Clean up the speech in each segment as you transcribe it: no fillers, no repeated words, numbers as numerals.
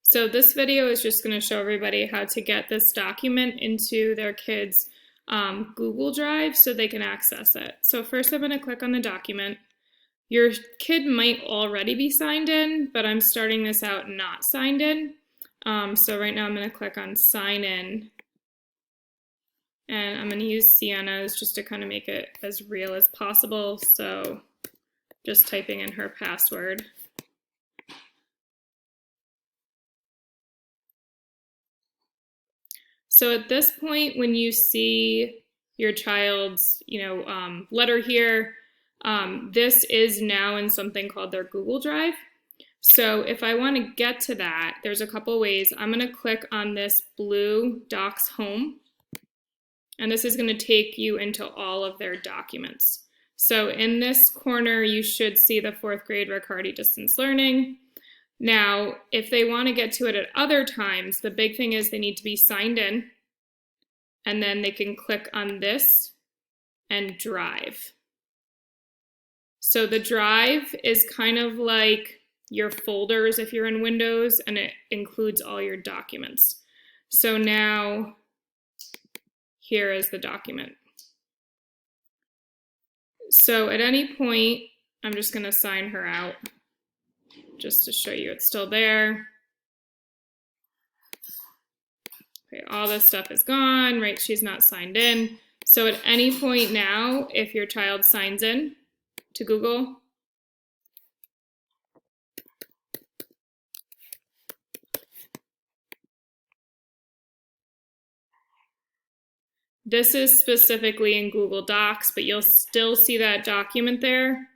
So this video is just going to show everybody how to get this document into their kids' Google Drive so they can access it. So first I'm going to click on the document. Your kid might already be signed in, but I'm starting this out not signed in. So right now I'm going to click on sign in. And I'm going to use Sienna's just to kind of make it as real as possible. So just typing in her password. So at this point, when you see your child's, letter here, this is now in something called their Google Drive. So if I want to get to that, there's a couple ways. I'm going to click on this blue Docs Home, and this is going to take you into all of their documents. So in this corner, you should see the 4th grade Riccardi Distance Learning. Now, if they want to get to it at other times, the big thing is they need to be signed in, and then they can click on this and Drive. So the Drive is kind of like your folders if you're in Windows, and it includes all your documents. So now, here is the document. So at any point, I'm just going to sign her out just to show you it's still there. Okay, all this stuff is gone, right? She's not signed in. So at any point now, if your child signs in to Google, this is specifically in Google Docs, but you'll still see that document there.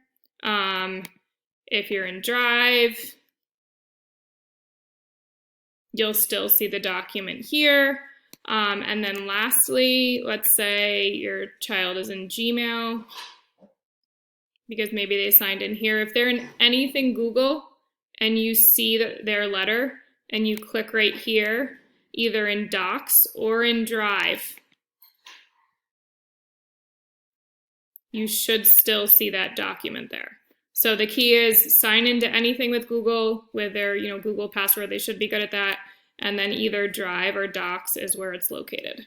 If you're in Drive, you'll still see the document here. And then lastly, let's say your child is in Gmail, because maybe they signed in here. If they're in anything Google and you see their letter and you click right here, either in Docs or in Drive, you should still see that document there. So the key is sign into anything with Google with their Google password. They should be good at that. And then either Drive or Docs is where it's located.